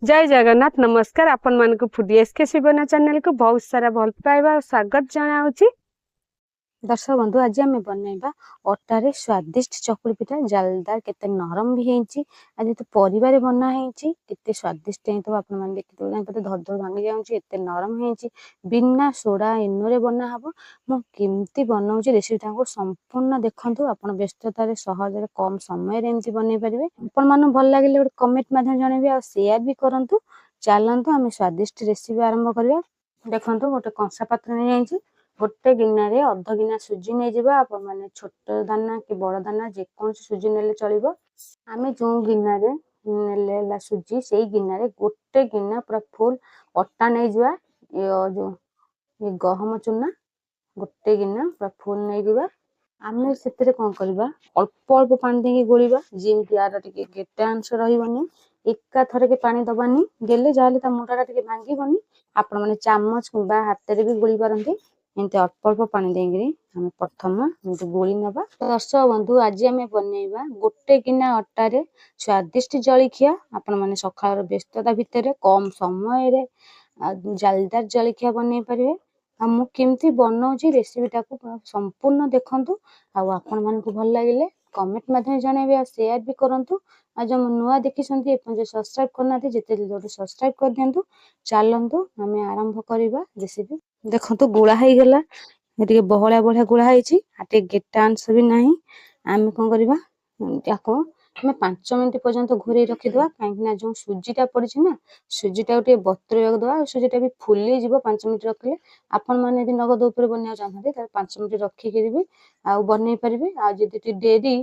जय जगन्नाथ नमस्कार आपण मानक फूडी एसके शिवना चैनल को बहुत सारा भल पाइबा और स्वागत जनाऊँगी। दर्शक बंधु आज आम बनइबा अटारे स्वादिष्ट चकुली पिठा जालदार केते नरम भी हेची आज तो परिवार बना हेची केते स्वादिष्ट हेतो आपण मान देखितो ना पते धर धर भांगी जाउची एते नरम हेची बिना सोडा इनो रे बना हबो मो केमती बनाउची रेसिपी ताको संपूर्ण देखंतु आपण व्यस्तता रे सहज रे कम समय रे एमती बनै परिबे आपण मान भल लागिले एक कमेंट माध्यम जणेबे आ शेयर भी करंतु चलंतु आमे स्वादिष्ट रेसिपी आरंभ करिया देखंतु गोटे कंसा पात्र नै जाइची गोटे गिन्ना अध गिना सुजी नहीं जावा आपण माने छोट दाना कि बड़ दाना जेको सुजी नेले चलिबो आमे जो गिन्ना रे नेले सुजी सेई गिन्ना रे गोटे गिन्ना पूरा फुल अट्टा नहीं जावा जो ये गहम चूना गोटे गिन्ना पूरा फुल नहीं जावा आमे सेतरे कोन करबा अल्प अल्प पानी देके गोलिबा जेमति यार टिके गेटा अंश रहिबनी एका थरे के पानी दबानी देले जाले ता मोटाटा टिके भांगीबनी आपण माने चामच किबा हाथ रे भी गोली पारंती एमती अल्प अल्प पानी देंगे हमें प्रथम एमती गोली नवा। दर्शक बंधु आज आम बनइबा गोटे गिना अटारे स्वादिष्ट जलखिया आपण माने सकाळ व्यस्तता भितर कम समय रे जालदार जलखिया बनई पारे मु केमती बनाउची रेसिपी टाको संपूर्ण देखंतु आपण मानकु भल लागिले कमेंट माध्यम जणेबे आ शेयर भी करंतु आज हम नुआ देखि संती एपन सब्सक्राइब करना थे जते जल्दी सब्सक्राइब कर दियंतु चलंतु हमें आरंभ करिबा रेसिपी देखंतु गुळा हे गेला एटिके बहळा बहळा गुळा हेची आटे गेटा अंश भी नाही आमे कोन करबा याको हमें 5 मिनिट पर्यंत घोरै रखि दवा काहे जो सुजीटा पड़िछि ना सुजीटा टे बतरेक दवा सुजीटा भी फुली जीवो 5 मिनिट रखले आपण माने यदि नगद ऊपर बनिया चाहते त 5 मिनिट रखि के भी आ बनै परिबे आ जदि डेरी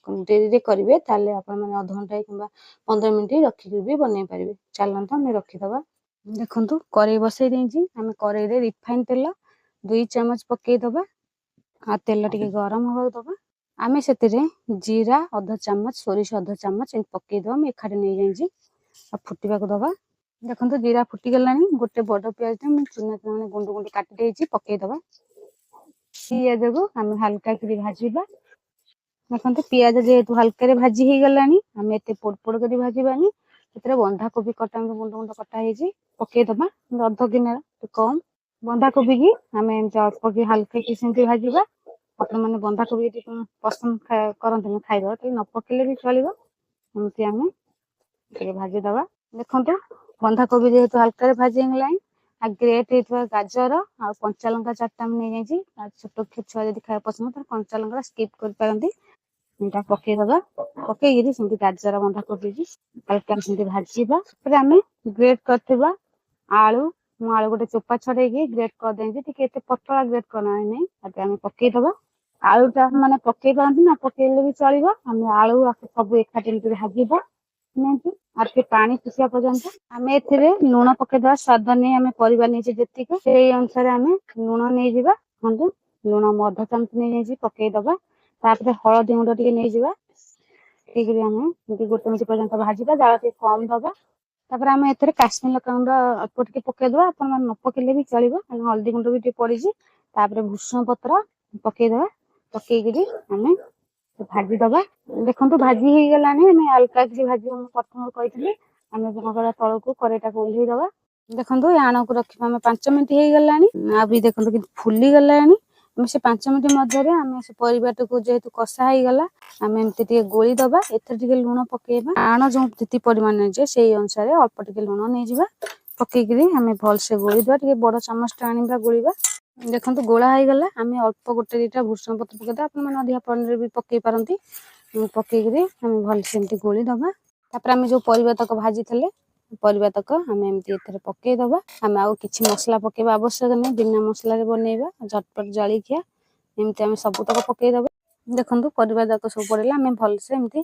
डेरी रे करिवे ताले आपण माने आधा घंटा किबा 15 मिनिट रखि के भी बनै परिबे चलंत हमें रखि दवा देखंतु करै बसै देछि हमें करै रे रिफाइन तेल 2 चम्मच पके दबा आ तेल टिके गरम होबा दबा आमे सेतिरे जीरा आधा चम्मच सोरिष आधा चम्मच इन पके दबा हम एखाडे नै जाइछि आ फुटिबा को दबा देखंतु जीरा फुटी गलानी गोटे बड़ प्याज हम चुना चुना गुंड गुंड काटि देछि पके दबा पियाज को हम हल्का करी भाजीबा देखंतु पियाज जेहेतु हल्का रे भाजी हे गलानी हम एते पोड़ पोड़ करी भाजीबानी सेतिरे बंधा कोबी कटा गुंड गुंड कटा हेछि पके दबा अध गिना कम बंधा कोबी की हमें एमती अल्प की हल्के की सेमती भाजीबा आपण माने बंधा कोबी पसंद करंतु खाइबा त न पकेले भी चलिबो एमती हमें टिके भाजी दबा देखंतु बंधा कोबी जेहेतु हल्का रे भाजी गलानी आ ग्रेट हेतवा गाजर आ कंचा लंका चारटा में नै जाइछि आ छोट छुआ यदि खाय पसंद त कंचा लंका स्किप कर पारंती एटा पके दबा पके गिरी सेमती गाजर बंधा कोबी की हल्का सेमती भाजीबा फिर हमें ग्रेट करथिबा आलू मु आलू गोटे चोपा छड़े की ग्रेट कर देंगे टिके एते पतला ग्रेट करना नहीं आते हमें पके दबा आलूटा माने पके पारंती ना पकेले भी चलिबो हमें आलू आके सब एकाठी भाजीबा नहीं आते पानी सुसिया पर्यंत हमें एथिरे लूण पके दबा स्वाद नै हमें परिबा नै जेतिके सेई अनुसार हमें लूण नै जिबा हंदु लूण मध चमच नै जाइछि पके दबा तापर हळदी गुंड टिके नै जिबा ठीक रे हमें गोटे मिनिट पर्यंत भाजीबा जाळ टिके कम दबा तापर हमें एथरे काश्मीर लଙ୍କା गुंड अल्प टिके पके दबा आपण मन न पकेले भी चलिबो हल्दी गुंड भी टिके पड़िछि तापर भुसम पत्र पके दबा पके गिरी हमें भाजी दबा देखंतु भाजी हे गलानी हमें हल्का की भाजी हम प्रथम कहितली हमें जणकर तळ को करेटा को ओल्ही दबा देखंतु याण को रखिबा हमें 5 मिनिट हे गलानी आ भी देखंतु कि फुली गलानी हम से 5 मिनिट मध्ये रे हमें से परिबाट को जेहेतु कषा हे गला हमें एमती टिके गोली दबा एथरे टिके लूण पकेबा आण जो जति परिमाण जे सेई अनुसार अल्प टिके लूण नै जिबा पके गिरी हमें भल से गोली दबा टिके बड़ चम्मच टाणीबा गोलीबा देखंतु गोला हे गला हमें अल्प गोटे दीटा भुसम पत्र पके दबा आपण मन अधिया पनीर भी पके पारंती पके गिरी हमें भल से एमती गोली दबा तापर हमें जो परिबा तक भाजी थले परिबा तक हमें एमती एथरे पके दबा हमें आ किछि मसला पकेबा आवश्यक नै बिना मसला रे बनेबा झटपट जलखिया एमती हमें सब तक पके दबा देखंतु परिबा तक सब पड़ेला हमें भल से एमती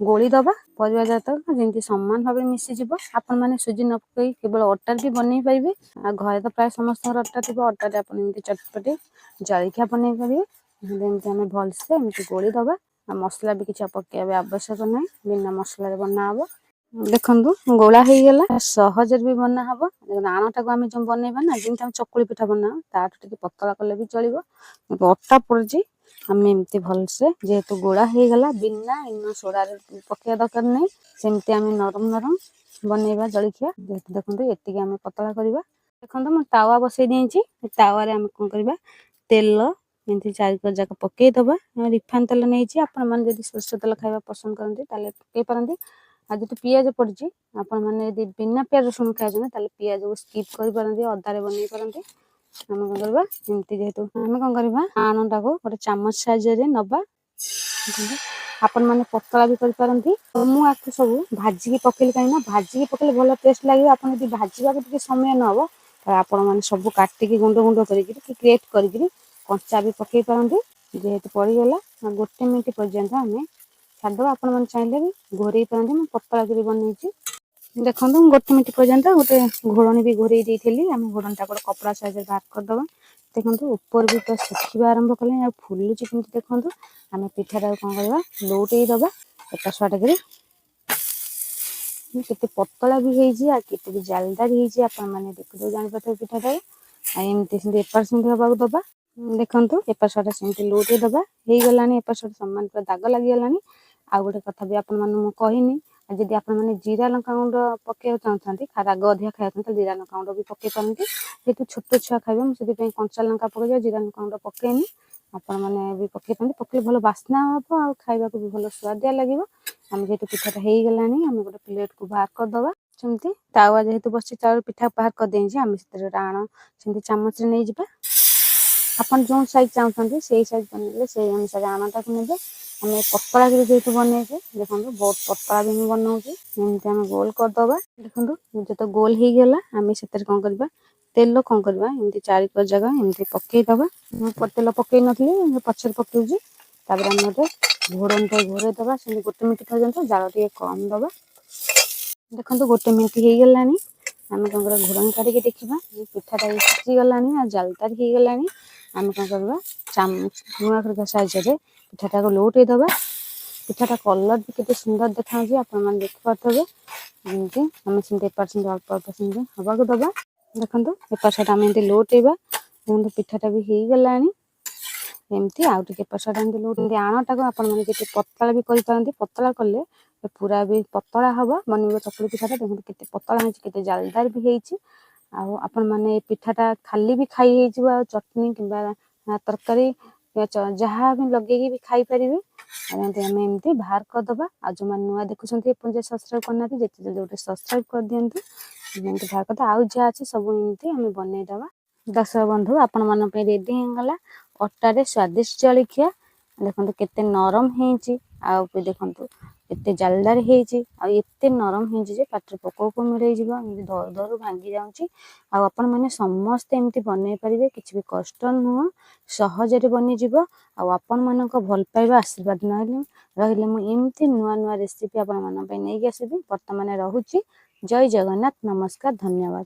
गोली दबा परिबा तक जेमती समान भाबे मिसी जिवो आपण माने सुजी न पकई केवल अटा भी बनै पाइबे आ घरे तो प्राय समस्त अटा थिबो अटा रे आपण एमती चटपटे जलखिया बनै पारिबे एमती हमें भल से एमती गोली दबा आ मसला भी किछ पकेबा आवश्यक नै बिना मसला रे बना हबो देखंतु गोला हे गेला सहज भी बना हबो आणटा को हमें जो बनेबा ना जेमती हम चकुली पिठा बना ताठ टिके पतला करले भी चलिबो अटा पड़जी हमें एमती भल से जेहेतु गोला हे गला बिना इन सोडा रे पकेया दरकार नै सेमती हमें नरम नरम बनेଇବା जलखिया देखो ये आम पतला करवा देखो मैं तावा बसई देची तावे आम कौन करवा तेल एमती 4 जाक पकईदबा रिफाइन तेल नहीं आपण मैंने सोर्ष तेल खावा पसंद करते पकई पारती आज जो पिज पड़ी आपण मैंने बिना प्याज रसुण खाते पिज को स्कीप कर अदारे बनई पारती आम कौन करवा एमती जेहेतु आम कौन करवा आणटा को गोटे चामच साहाଯ୍य नबा आपण मैंने पतला भी करपारती मुझे सब भाजिकी पकेली कहीं भाजिकी पकेले भल टेस्ट लगे आप भाजवा समय न हो आपण मैंने सब काटिकी गुंड गुंड करके क्रिएट करके कंचा भी पकई पारती जेहेतु पड़गला गोटे मिनट पर्यंत आम छाड़देव आपण मैंने चाहिए भी घोरे पारती मैं पतला कर बनई देखो गोटे मिनट पर्यंत गोटे घोड़णी भी घोरे देती आम घोड़णीटा गोटे कपड़ा साइज बाहर करदे देखो ऊपर भी तो सुखा आरंभ कले फुलुची केमती देखो आम पिठाटा कौन करवा लौटे दबा एक शॉट कर केते पतला भी होते भी जालदार होने देखो जापर पिठाटा एमती सेमती एपार सेमती हवा दबा देखो एपार शॉट सेमती लौटे दबा हो गला एपार शॉट सामान पूरा दाग लगिगला आ गोटे कथा भी आपनी जदि आप जीरा लंका गुंड पकड़ चाहते राग अधिक खाया जीरा लंका गुंड भी पकई पारती जेहतु छोट छुआ खाइबे मुझे कंचा लंका पकई जीरा लंका गुंड पकईनी आपण मैंने भी पकई पारती पकड़े भल बास्ना हम आ खाइबा भी भल स्वादिया लगे आम जेहतु पिठाटा हो गला आम गोटे प्लेट को बाहर करदे सेमती तावा जेहतु बस तावा पिठा बाहर करदे आम से आण सेमती चामच नहीं जावा आपन जो साइज चाहते से साइज बनइले से अनुसार आणटा को नेबे आम पतला जेहतु बनइबे देखो बहुत पतला भी मुझे बनाऊँगी एमती आम गोल करदबा देखो जो गोल हो गला आम से कौन करवा तेल कौन करवा एमती 4 जगह एमती पकईदबा तेल पकई नी पचर पकऊँगी तापर आम गोटे घोड़णीटा घोरे दबा से गोटे मिनट पर्यंत जाल टे कम दबा देखो गोटे मिनट हो गला आम कौन कर घोड़णी काटिक देखा पिठाटा सिझीगला जालदार हो गला आम कौन करवा लुण खड़का साहाଯ୍य पिठाटा को लौटे दबा पिठाटा कलर भी केते सुंदर देखा आपण देखिपे एमती आम से एपार से अल्प अल्प से हवा दबा देखो एपार साइड आम एमती लौटेबा देखो पिठाटा भी हो गला एमती आउ टे एपार साइड एमती लौटे आणटा को आपण मैंने पतला भी कर पतला कले पूरा भी पतला हम बनइब चकुली पिठाटा देखो केते पतला होते जालदार भी होती आपण मैंने पिठाटा खाली भी खाई चटनी कि तरकारी जहाँ भी लगे भी खाई पारे आम एमती बाहर करदबा आ जो मैंने नुआ देखुं सब्सक्राइब करना जिते जल्दी सब्सक्राइब कर दिंतु एमती बाहर करदे आउ जहाँ अच्छे सब एमती आम बनईदबा दर्शक बंधु आपण मान रेडी होगला अटारे स्वादिष्ट जलखिया देखो केते नरम होती देखो एते जालदार होती एते नरम होती पाटर पको मिले धर धर भांगी जाऊँगी आपण मैंने समस्ते एमती बनई पारे किसी भी कष्ट नुह सहजरे बनीज आपण मान भल पाइबा आशीर्वाद रही मुझे नुआ नुआ रेसिपी आपण नहीं आसबि बर्तमान रोची जय जगन्नाथ नमस्कार धन्यवाद।